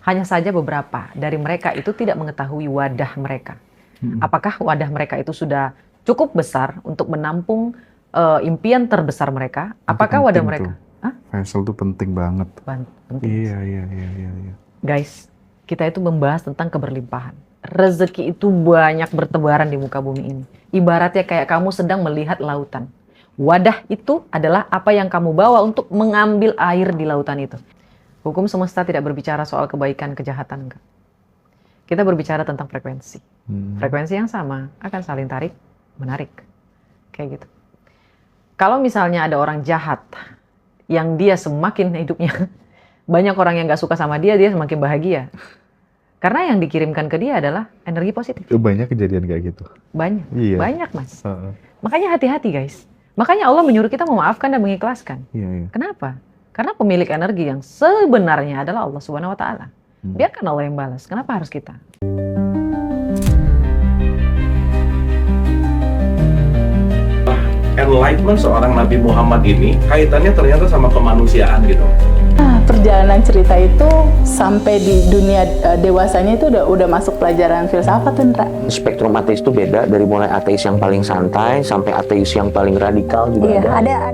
Hanya saja beberapa dari mereka itu tidak mengetahui wadah mereka. Apakah wadah mereka itu sudah cukup besar untuk menampung impian terbesar mereka? Itu Apakah wadah penting mereka? tuh. Vessel tuh penting banget. Penting. Iya. Guys, kita itu membahas tentang keberlimpahan. Rezeki itu banyak bertebaran di muka bumi ini. Ibaratnya kayak kamu sedang melihat lautan. Wadah itu adalah apa yang kamu bawa untuk mengambil air di lautan itu. Hukum semesta tidak berbicara soal kebaikan, kejahatan, enggak. Kita berbicara tentang frekuensi. Frekuensi yang sama akan saling tarik, menarik. Kayak gitu. Kalau misalnya ada orang jahat, yang dia semakin hidupnya, banyak orang yang gak suka sama dia, dia semakin bahagia. Karena yang dikirimkan ke dia adalah energi positif. Banyak kejadian kayak gitu. Banyak, Iya. banyak mas. Makanya hati-hati guys. Makanya Allah menyuruh kita memaafkan dan mengikhlaskan. Iya. Kenapa? Karena pemilik energi yang sebenarnya adalah Allah Subhanahu Wa Taala. Biarkan Allah yang balas. Kenapa harus kita? Enlightenment seorang Nabi Muhammad ini kaitannya ternyata sama kemanusiaan gitu. Nah, perjalanan cerita itu sampai di dunia dewasanya itu udah masuk pelajaran filsafat, Indra. Spektrum ateis itu beda, dari mulai ateis yang paling santai sampai ateis yang paling radikal juga ada.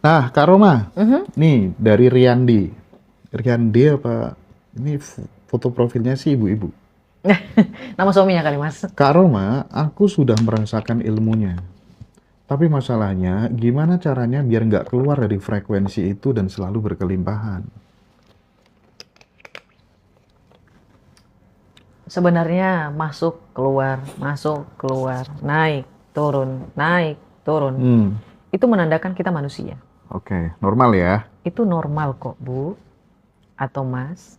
Nah, Kak Roma, nih dari Riyandi. Riyandi apa? Ini foto profilnya sih ibu-ibu. Nama suaminya kali mas. Kak Roma, aku sudah merasakan ilmunya. Tapi masalahnya, gimana caranya biar nggak keluar dari frekuensi itu dan selalu berkelimpahan? Sebenarnya masuk, keluar, naik, turun. Itu menandakan kita manusia. Oke, normal ya? Itu normal kok, Bu. Atau Mas.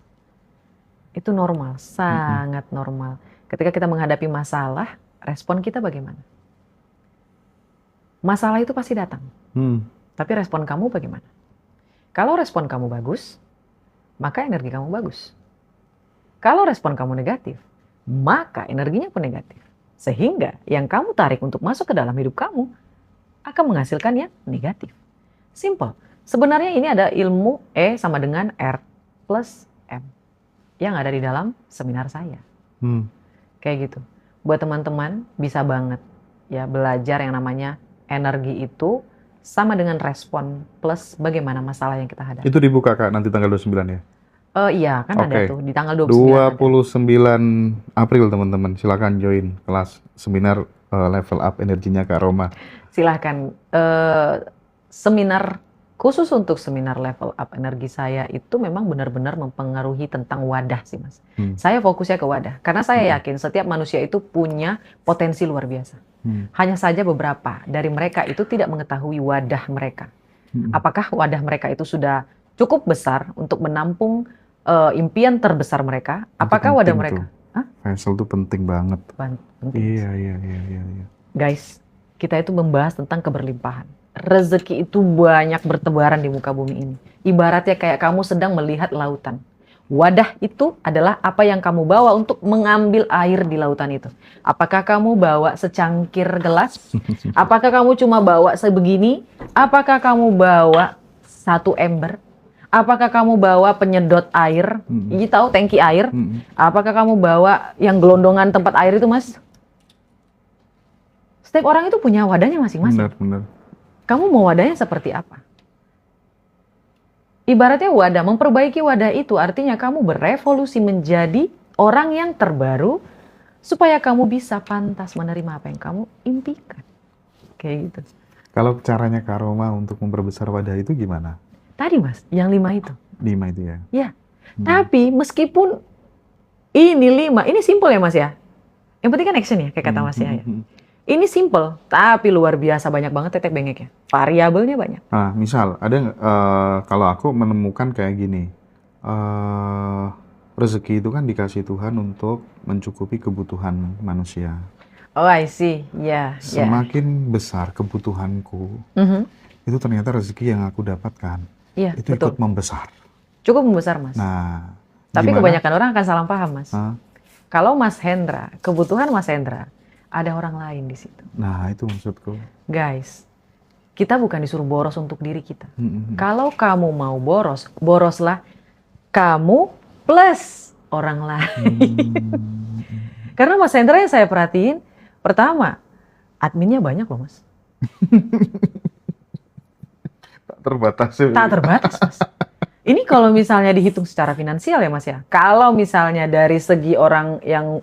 Itu normal, sangat normal. Ketika kita menghadapi masalah, respon kita bagaimana? Masalah itu pasti datang. Tapi respon kamu bagaimana? Kalau respon kamu bagus, maka energi kamu bagus. Kalau respon kamu negatif, maka energinya pun negatif. Sehingga yang kamu tarik untuk masuk ke dalam hidup kamu akan menghasilkan yang negatif. Simple. Sebenarnya ini ada ilmu E sama dengan R plus M yang ada di dalam seminar saya. Kayak gitu. Buat teman-teman bisa banget ya belajar yang namanya energi itu sama dengan respon plus bagaimana masalah yang kita hadapi. Itu dibuka Kak nanti tanggal 29 ya? Iya kan ada tuh di tanggal 29. 29 April teman-teman, silakan join kelas seminar level up energinya Kak Roma. Silahkan. Seminar khusus untuk seminar level up energi saya itu memang benar-benar mempengaruhi tentang wadah sih mas. Saya fokusnya ke wadah karena saya yakin setiap manusia itu punya potensi luar biasa. Hanya saja beberapa dari mereka itu tidak mengetahui wadah mereka. Apakah wadah mereka itu sudah cukup besar untuk menampung impian terbesar mereka? Apakah wadah mereka? Vessel tuh penting banget. Penting. Iya. Guys, kita itu membahas tentang keberlimpahan. Rezeki itu banyak bertebaran di muka bumi ini. Ibaratnya kayak kamu sedang melihat lautan. Wadah itu adalah apa yang kamu bawa untuk mengambil air di lautan itu. Apakah kamu bawa secangkir gelas? Apakah kamu cuma bawa sebegini? Apakah kamu bawa satu ember? Apakah kamu bawa penyedot air? Ini tahu tangki air? Apakah kamu bawa yang gelondongan tempat air itu mas? Setiap orang itu punya wadahnya masing-masing. Benar. Kamu mau wadahnya seperti apa? Ibaratnya wadah, memperbaiki wadah itu artinya kamu berevolusi menjadi orang yang terbaru supaya kamu bisa pantas menerima apa yang kamu impikan. Kayak gitu. Kalau caranya Kak Roma untuk memperbesar wadah itu gimana? Tadi mas, yang 5 itu. 5 itu ya? Ya, tapi meskipun ini 5, ini simple ya mas ya? Yang penting kan action ya, kayak kata mas ya. Ini simple, tapi luar biasa banyak banget tetek bengeknya. Variabelnya banyak. Nah, misal ada kalau aku menemukan kayak gini, rezeki itu kan dikasih Tuhan untuk mencukupi kebutuhan manusia. Oh, I see. Ya. Semakin besar kebutuhanku, itu ternyata rezeki yang aku dapatkan. Iya, itu betul. ikut membesar. Cukup membesar, Mas. Nah, tapi gimana? kebanyakan orang akan salah paham, Mas. Kalau Mas Hendra, kebutuhan Mas Hendra ada orang lain di situ. Nah, itu maksudku. Guys, kita bukan disuruh boros untuk diri kita. Mm-mm. Kalau kamu mau boros, boroslah kamu plus orang lain. Karena Mas Hendra yang saya perhatiin, pertama, adminnya banyak loh Mas. Tak terbatas. Tak terbatas Mas. Ini kalau misalnya dihitung secara finansial ya Mas ya. Kalau misalnya dari segi orang yang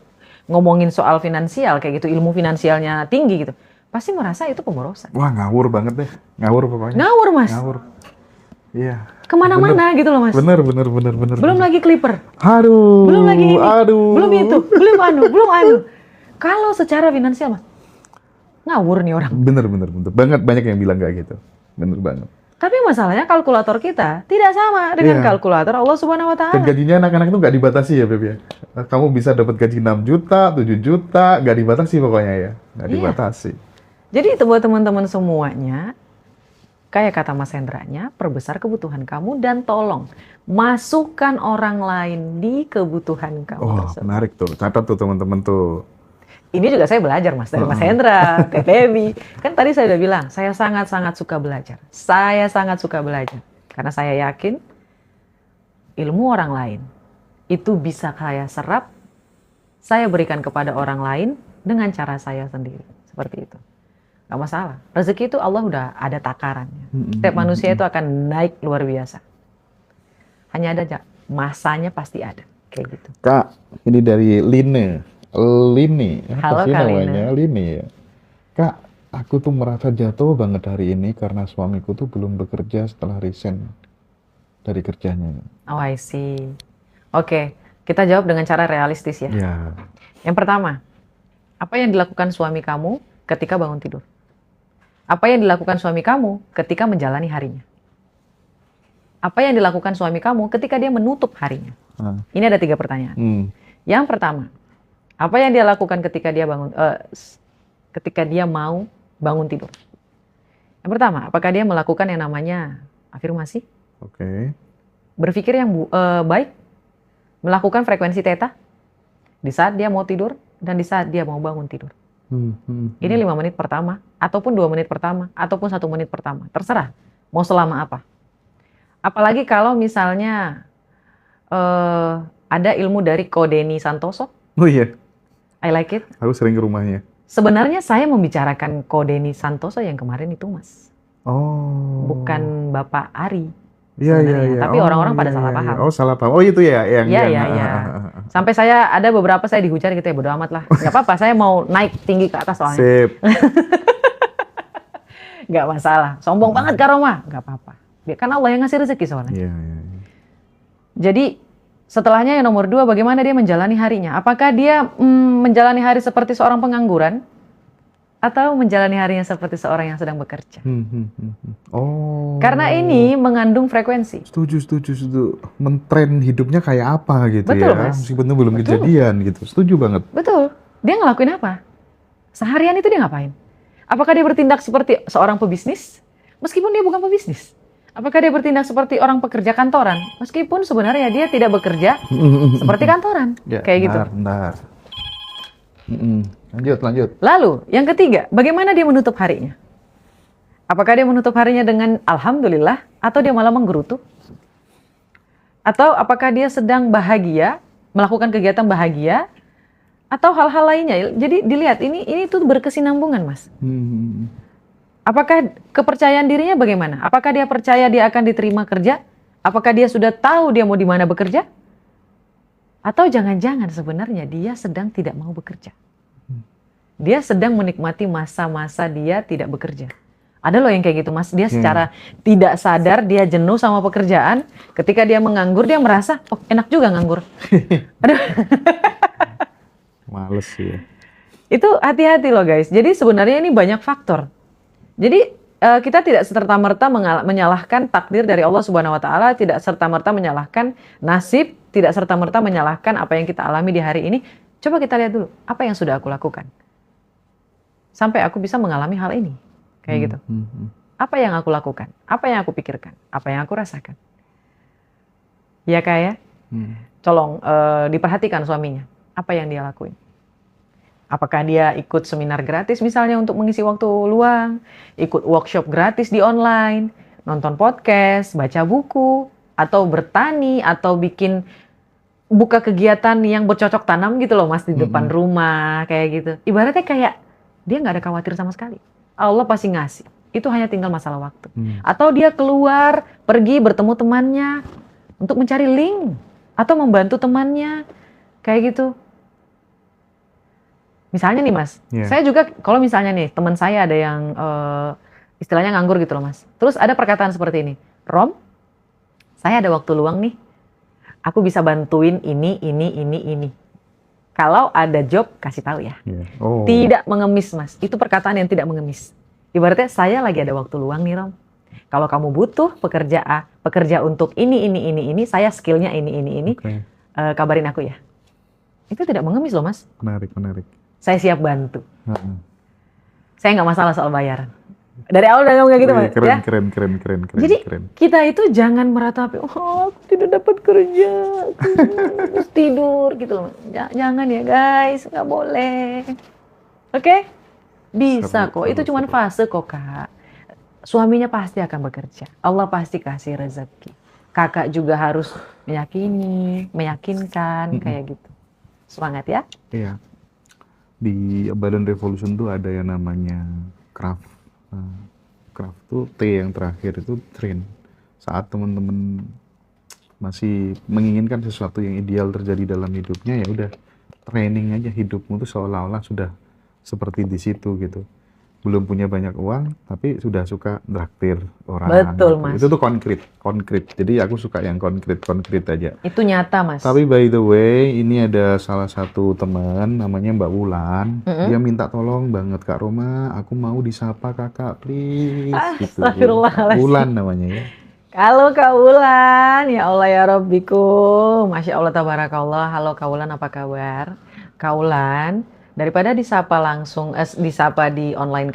ngomongin soal finansial kayak gitu, ilmu finansialnya tinggi gitu, pasti merasa itu pemborosan. Wah, ngawur banget deh. Ngawur pokoknya. Ngawur Mas. Ngawur. Iya. Kemana-mana gitu loh Mas. Bener. Belum lagi clipper. Aduh. Belum lagi ini. Aduh. Belum itu. Belum anu. Kalau secara finansial Mas, ngawur nih orang. Bener. Banget banyak yang bilang kayak gitu. Bener banget. Tapi masalahnya kalkulator kita tidak sama dengan Iya. kalkulator Allah Subhanahu wa Dan taala. gajinya anak-anak itu nggak dibatasi ya, Beb ya. Kamu bisa dapat gaji 6 juta, 7 juta, nggak dibatasi pokoknya ya. Nggak Iya. dibatasi. Jadi itu buat teman-teman semuanya, kayak kata Mas Hendranya, perbesar kebutuhan kamu dan tolong masukkan orang lain di kebutuhan kamu Oh, tersebut. menarik tuh. Catat tuh teman-teman tuh. Ini juga saya belajar Mas dari Mas Hendra, Teh Debbie. Kan tadi saya udah bilang, saya sangat-sangat suka belajar. Saya sangat suka belajar. Karena saya yakin ilmu orang lain itu bisa saya serap, saya berikan kepada orang lain dengan cara saya sendiri. Seperti itu. Gak masalah. Rezeki itu Allah udah ada takarannya. Setiap manusia itu akan naik luar biasa. Hanya ada aja, masanya pasti ada. Kayak gitu. Kak, ini dari Lini. Halo, Apa sih Kak namanya? Lini ya. Kak, aku tuh merasa jatuh banget hari ini karena suamiku tuh belum bekerja setelah resign dari kerjanya. Oh, I see. Oke, kita jawab dengan cara realistis ya. Ya. Yang pertama, apa yang dilakukan suami kamu ketika bangun tidur? Apa yang dilakukan suami kamu ketika menjalani harinya? Apa yang dilakukan suami kamu ketika dia menutup harinya? Ah. Ini ada 3 pertanyaan. Yang pertama, apa yang dia lakukan ketika dia ketika dia mau bangun tidur? Yang pertama, apakah dia melakukan yang namanya afirmasi? Oke. Berpikir yang baik? Melakukan frekuensi theta? Di saat dia mau tidur dan di saat dia mau bangun tidur. Ini 5 menit pertama, ataupun 2 menit pertama, ataupun 1 menit pertama. Terserah, mau selama apa. Apalagi kalau misalnya ada ilmu dari Kodeni Santoso. Oh iya, I like it. aku sering ke rumahnya. Sebenarnya saya membicarakan Kodeni Santoso yang kemarin itu Mas. Oh. Bukan Bapak Ari. Iya. sebenarnya. Tapi orang-orang pada salah paham. Oh, salah paham. Oh, itu ya yang Iya. Sampai saya ada beberapa saya dihujat gitu ya, bodo amat lah. Gak apa-apa, saya mau naik tinggi ke atas soalnya. Sip. Gak masalah. Sombong banget Kak Roma. Gak apa-apa. Karena Allah yang ngasih rezeki soalnya. Iya. Jadi setelahnya yang nomor 2, bagaimana dia menjalani harinya? Apakah dia menjalani hari seperti seorang pengangguran? Atau menjalani harinya seperti seorang yang sedang bekerja? Oh. Karena ini mengandung frekuensi. Setuju. Men-trend hidupnya kayak apa gitu Betul, ya. Mas. Meskipun itu belum Betul. kejadian gitu. Setuju banget. Betul. Dia ngelakuin apa? Seharian itu dia ngapain? Apakah dia bertindak seperti seorang pebisnis? Meskipun dia bukan pebisnis. Apakah dia bertindak seperti orang pekerja kantoran? Meskipun sebenarnya dia tidak bekerja seperti kantoran. Ya, Kayak gitu. Bentar. Lanjut. Lalu, yang ketiga, bagaimana dia menutup harinya? Apakah dia menutup harinya dengan alhamdulillah atau dia malah menggerutu? Atau apakah dia sedang bahagia, melakukan kegiatan bahagia atau hal-hal lainnya? Jadi dilihat ini tuh berkesinambungan, Mas. Apakah kepercayaan dirinya bagaimana? Apakah dia percaya dia akan diterima kerja? Apakah dia sudah tahu dia mau di mana bekerja? Atau jangan-jangan sebenarnya dia sedang tidak mau bekerja? Dia sedang menikmati masa-masa dia tidak bekerja. Ada loh yang kayak gitu, Mas. Dia secara tidak sadar dia jenuh sama pekerjaan. Ketika dia menganggur dia merasa, oh enak juga nganggur. Aduh. Males sih ya. Itu hati-hati loh guys. Jadi sebenarnya ini banyak faktor. Jadi kita tidak serta-merta menyalahkan takdir dari Allah Subhanahu wa taala, tidak serta-merta menyalahkan nasib, tidak serta-merta menyalahkan apa yang kita alami di hari ini. Coba kita lihat dulu, apa yang sudah aku lakukan sampai aku bisa mengalami hal ini. Kayak gitu. Apa yang aku lakukan? Apa yang aku pikirkan? Apa yang aku rasakan? Ya Kak ya? Tolong diperhatikan suaminya. Apa yang dia lakuin? Apakah dia ikut seminar gratis misalnya untuk mengisi waktu luang, ikut workshop gratis di online, nonton podcast, baca buku, atau bertani, atau buka kegiatan yang bercocok tanam gitu loh Mas di depan rumah kayak gitu. Ibaratnya kayak dia nggak ada khawatir sama sekali. Allah pasti ngasih. Itu hanya tinggal masalah waktu. Atau dia keluar, pergi bertemu temannya untuk mencari link atau membantu temannya kayak gitu. Misalnya nih Mas, saya juga kalau misalnya nih teman saya ada yang istilahnya nganggur gitu loh Mas. Terus ada perkataan seperti ini, Rom, saya ada waktu luang nih, aku bisa bantuin ini. Kalau ada job kasih tahu ya. Oh. Tidak mengemis Mas, itu perkataan yang tidak mengemis. Ibaratnya saya lagi ada waktu luang nih Rom. Kalau kamu butuh pekerja untuk ini, saya skillnya ini. Oke. Kabarin aku ya. Itu tidak mengemis loh Mas. Menarik. Saya siap bantu. Heeh. Saya nggak masalah soal bayaran. Dari awal udah ngomong kayak gitu Mas. Ya? Keren. Jadi kita itu jangan meratapi, oh aku tidak dapat kerja, aku harus tidur gitu loh. Jangan ya guys, nggak boleh. Oke? Bisa kok, itu cuma fase kok Kak. Suaminya pasti akan bekerja, Allah pasti kasih rezeki. Kakak juga harus meyakinkan kayak gitu. Semangat ya. Iya. Di Badan Revolution tuh ada yang namanya craft. Craft tuh T yang terakhir itu train. Saat teman-teman masih menginginkan sesuatu yang ideal terjadi dalam hidupnya, ya udah training aja hidupmu tuh seolah-olah sudah seperti di situ gitu. Belum punya banyak uang tapi sudah suka traktir orang. Betul gitu. Mas. Itu tuh konkret. Jadi aku suka yang konkret aja. Itu nyata Mas. Tapi by the way, ini ada salah satu teman namanya Mbak Wulan. Dia minta tolong banget Kak Roma, aku mau disapa kakak please. Gitu. Astagfirullahaladzim. Wulan namanya ya. Halo Kak Wulan, ya Allah ya Rabbiku, Masya Allah Tabarakallah. Halo Kak Wulan, apa kabar? Kak Wulan, daripada disapa langsung, disapa di online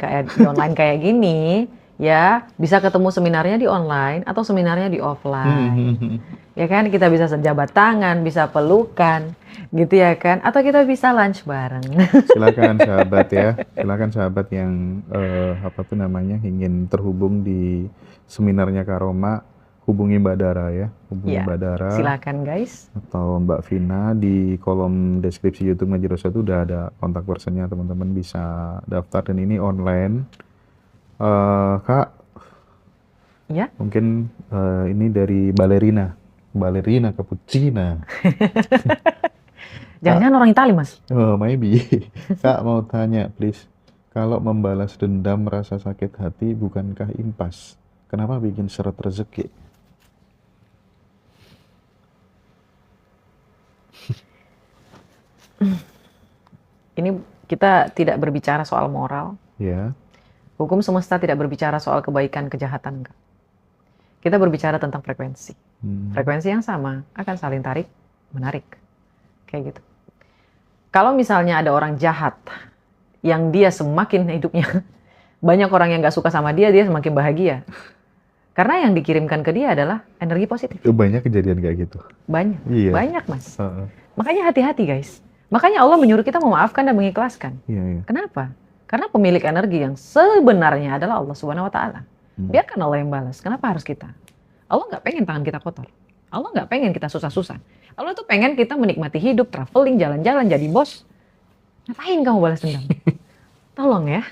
kayak gini, ya bisa ketemu seminarnya di online atau seminarnya di offline. Ya kan, kita bisa sejabat tangan, bisa pelukan, gitu ya kan? Atau kita bisa lunch bareng. Silakan sahabat ya, silakan sahabat yang ingin terhubung di seminarnya Kak Roma, hubungi Mbak Dara ya, Mbak Dara. Silakan guys. Atau Mbak Vina, di kolom deskripsi YouTube Ngaji Rasul itu udah ada kontak personnya, teman-teman bisa daftar dan ini online. Kak, Ya. mungkin ini dari balerina cappuccina. Jangan-jangan orang Itali Mas. Oh, maybe. Kak mau tanya please, kalau membalas dendam merasa sakit hati bukankah impas? Kenapa bikin seret rezeki? Ini kita tidak berbicara soal moral. Ya. Hukum semesta tidak berbicara soal kebaikan, kejahatan. Enggak. Kita berbicara tentang frekuensi. Frekuensi yang sama akan saling tarik, menarik. Kayak gitu. Kalau misalnya ada orang jahat yang dia semakin hidupnya, banyak orang yang gak suka sama dia semakin bahagia. Karena yang dikirimkan ke dia adalah energi positif. Banyak kejadian kayak gitu. Banyak. Iya. Banyak Mas. Makanya hati-hati guys. Makanya Allah menyuruh kita memaafkan dan mengikhlaskan. Iya. Kenapa? Karena pemilik energi yang sebenarnya adalah Allah Subhanahu Wa Taala. Biarkan Allah yang balas. Kenapa harus kita? Allah nggak pengen tangan kita kotor. Allah nggak pengen kita susah-susah. Allah tuh pengen kita menikmati hidup, traveling, jalan-jalan, jadi bos. Ngapain kamu balas dendam? Tolong ya.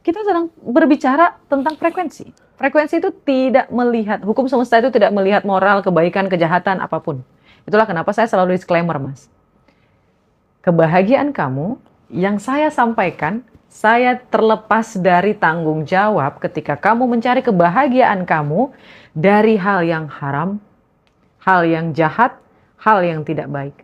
Kita sedang berbicara tentang frekuensi. Frekuensi itu tidak melihat, hukum semesta itu tidak melihat moral, kebaikan, kejahatan, apapun. Itulah kenapa saya selalu disclaimer, Mas. Kebahagiaan kamu yang saya sampaikan, saya terlepas dari tanggung jawab ketika kamu mencari kebahagiaan kamu dari hal yang haram, hal yang jahat, hal yang tidak baik.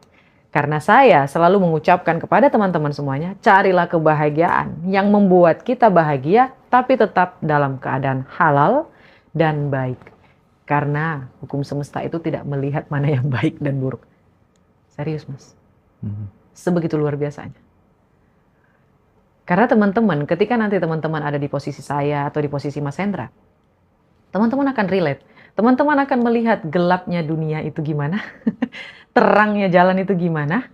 Karena saya selalu mengucapkan kepada teman-teman semuanya, carilah kebahagiaan yang membuat kita bahagia, tapi tetap dalam keadaan halal dan baik. Karena hukum semesta itu tidak melihat mana yang baik dan buruk. Serius, Mas. Sebegitu luar biasanya. Karena teman-teman, ketika nanti teman-teman ada di posisi saya atau di posisi Mas Hendra, teman-teman akan relate. Teman-teman akan melihat gelapnya dunia itu gimana, terangnya jalan itu gimana,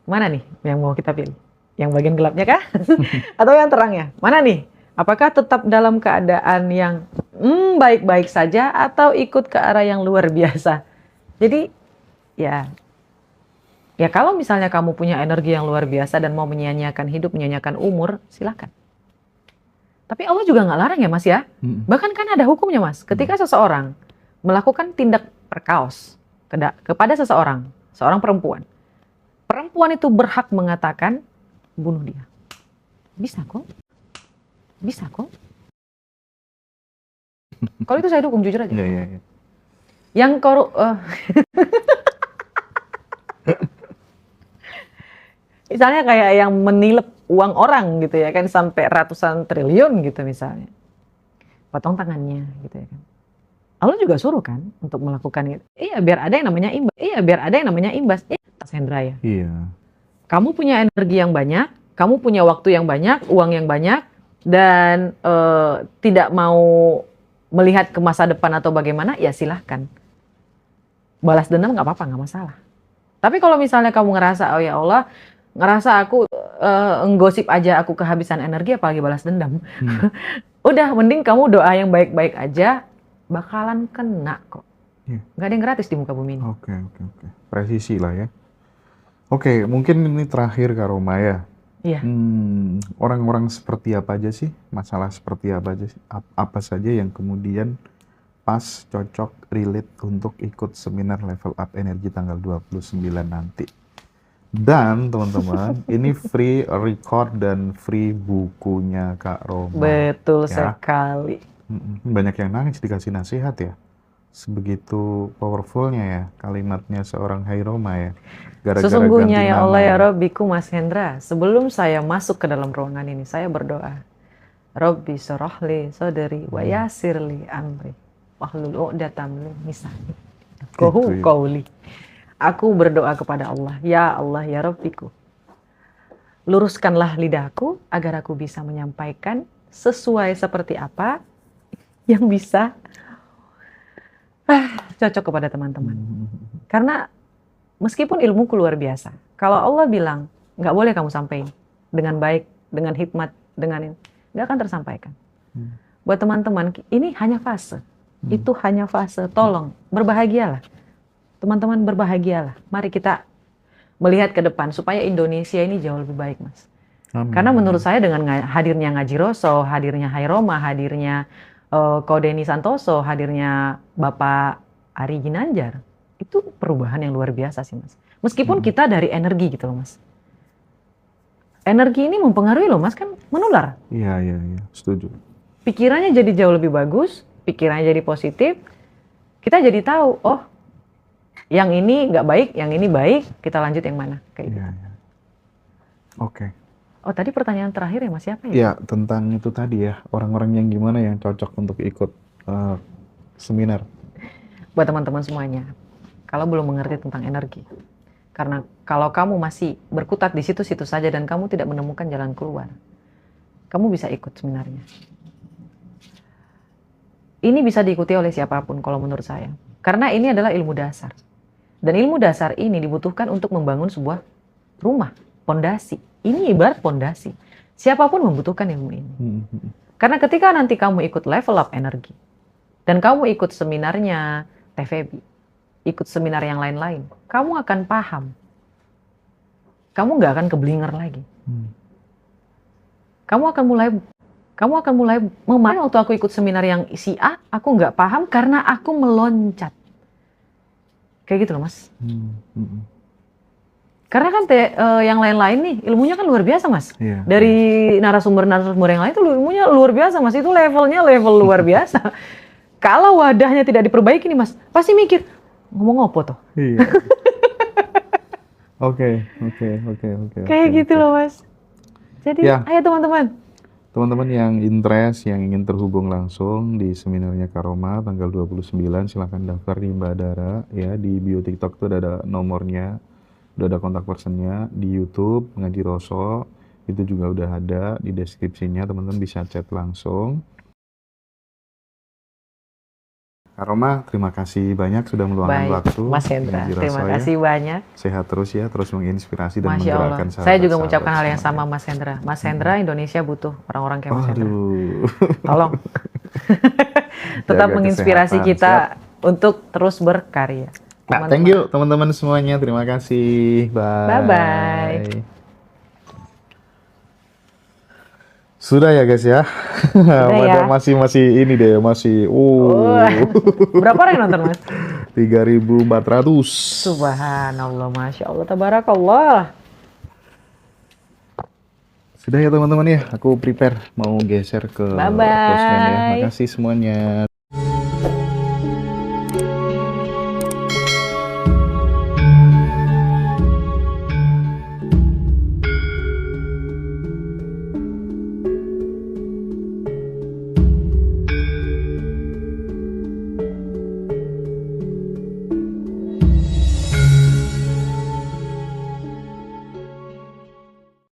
Mana nih yang mau kita pilih? Yang bagian gelapnya kah? Atau yang terangnya? Mana nih? Apakah tetap dalam keadaan yang baik-baik saja atau ikut ke arah yang luar biasa? Jadi ya kalau misalnya kamu punya energi yang luar biasa dan mau menyia-nyiakan hidup, menyia-nyiakan umur, silakan. Tapi Allah juga nggak larang ya Mas ya. Bahkan kan ada hukumnya Mas. Ketika seseorang melakukan tindak perkaos kepada seseorang, seorang perempuan. Perempuan itu berhak mengatakan bunuh dia. Bisa kok. Bisa kok. Kalau itu saya dukung jujur aja. Iya. Yang misalnya kayak yang menilep uang orang gitu ya kan sampai ratusan triliun gitu misalnya. Potong tangannya gitu ya kan. Allah juga suruh kan untuk melakukan itu. Iya biar ada yang namanya imbas. Tas Hendra ya. Iya. Kamu punya energi yang banyak, kamu punya waktu yang banyak, uang yang banyak, dan tidak mau melihat ke masa depan atau bagaimana, ya silahkan. Balas dendam nggak apa-apa, nggak masalah. Tapi kalau misalnya kamu ngerasa, oh ya Allah, ngerasa aku nggosip aja aku kehabisan energi, apalagi balas dendam. Udah, mending kamu doa yang baik-baik aja, bakalan kena kok. Nggak ada yang gratis di muka bumi ini. Oke. Presisi lah ya. Oke, mungkin ini terakhir Kak Roma ya. Iya. Orang-orang seperti apa aja sih? Masalah seperti apa aja sih? Apa saja yang kemudian pas, cocok, relate untuk ikut seminar level up energi tanggal 29 nanti. Dan teman-teman, ini free record dan free bukunya Kak Roma. Betul ya. sekali. Banyak yang nangis dikasih nasihat ya. Sebegitu powerfulnya ya kalimatnya seorang Hai Roma ya. Gara-gara Sesungguhnya ganti ya nama Allah ya Rabbiku Mas Hendra, sebelum saya masuk ke dalam ruangan ini, saya berdoa. Rabbi sorohli soderi wa yasirli amri wahlul uqdatam min lisani yafqahu qauli. Aku berdoa kepada Allah, ya Allah ya Rabbiku. Luruskanlah lidahku agar aku bisa menyampaikan sesuai seperti apa yang bisa cocok kepada teman-teman. Karena meskipun ilmuku luar biasa, kalau Allah bilang nggak boleh kamu sampaikan dengan baik, dengan hikmat, dengan ini, nggak akan tersampaikan. Buat teman-teman, ini hanya fase. Itu hanya fase. Tolong berbahagialah, teman-teman, berbahagialah. Mari kita melihat ke depan supaya Indonesia ini jauh lebih baik, Mas. Karena menurut saya dengan hadirnya Ngaji Roso, hadirnya Hai Roma, hadirnya Ko Deni Santoso, hadirnya Bapak Ari Ginanjar, itu perubahan yang luar biasa sih Mas. Meskipun kita dari energi gitu loh Mas. Energi ini mempengaruhi loh Mas, kan menular. Iya, setuju. Pikirannya jadi jauh lebih bagus, pikirannya jadi positif, kita jadi tahu, oh yang ini nggak baik, yang ini baik, kita lanjut yang mana. Kayak gitu. Iya. Oke. Oh tadi pertanyaan terakhir ya Mas, siapa ya? Ya, tentang itu tadi ya, orang-orang yang gimana yang cocok untuk ikut seminar. Buat teman-teman semuanya, kalau belum mengerti tentang energi, karena kalau kamu masih berkutat di situ-situ saja dan kamu tidak menemukan jalan keluar, kamu bisa ikut seminarnya. Ini bisa diikuti oleh siapapun kalau menurut saya, karena ini adalah ilmu dasar. Dan ilmu dasar ini dibutuhkan untuk membangun sebuah rumah, pondasi. Ini ibarat pondasi. Siapapun membutuhkan ilmu ini. Karena ketika nanti kamu ikut level up energi, dan kamu ikut seminarnya TVB, ikut seminar yang lain-lain, kamu akan paham. Kamu nggak akan keblinger lagi. Kamu akan mulai memahami. Waktu aku ikut seminar yang si A, aku nggak paham karena aku meloncat. Kayak gitu loh Mas. Karena kan yang lain-lain nih ilmunya kan luar biasa Mas. Iya. Dari narasumber-narasumber yang lain itu ilmunya luar biasa Mas. Itu levelnya level luar biasa. Kalau wadahnya tidak diperbaiki nih Mas, pasti mikir ngomong apa tuh? Iya. Oke. Kayak gitu loh Mas. Jadi Ya. ayo teman-teman. Teman-teman yang interest, yang ingin terhubung langsung di seminarnya Kak Roma tanggal 29, silahkan daftar di Mbak Dara ya, di bio TikTok tuh ada nomornya, udah ada kontak personnya, di YouTube Ngaji Roso itu juga udah ada di deskripsinya, teman-teman bisa chat langsung. Aroma, terima kasih banyak sudah meluangkan Baik, waktu. Mas Hendra, menginspirasi terima saya. kasih banyak. Sehat terus ya, terus menginspirasi dan Masya Allah. menggerakkan sahabat. Saya juga mengucapkan hal yang sama Mas Hendra. Mas Hendra, Indonesia butuh orang-orang kayak Mas Hendra. Aduh. Tolong. Tetap Jaga menginspirasi kesehatan. kita untuk terus berkarya. Nah, thank you teman-teman semuanya. Terima kasih. Bye. Bye-bye. Sudah ya guys ya. ya. Masih ini deh, masih Berapa orang yang nonton Mas? 3.400. Subhanallah, Masya Allah, Tabarakallah. Sudah ya teman-teman ya, aku prepare mau geser ke Bye-bye. postman ya. Makasih semuanya.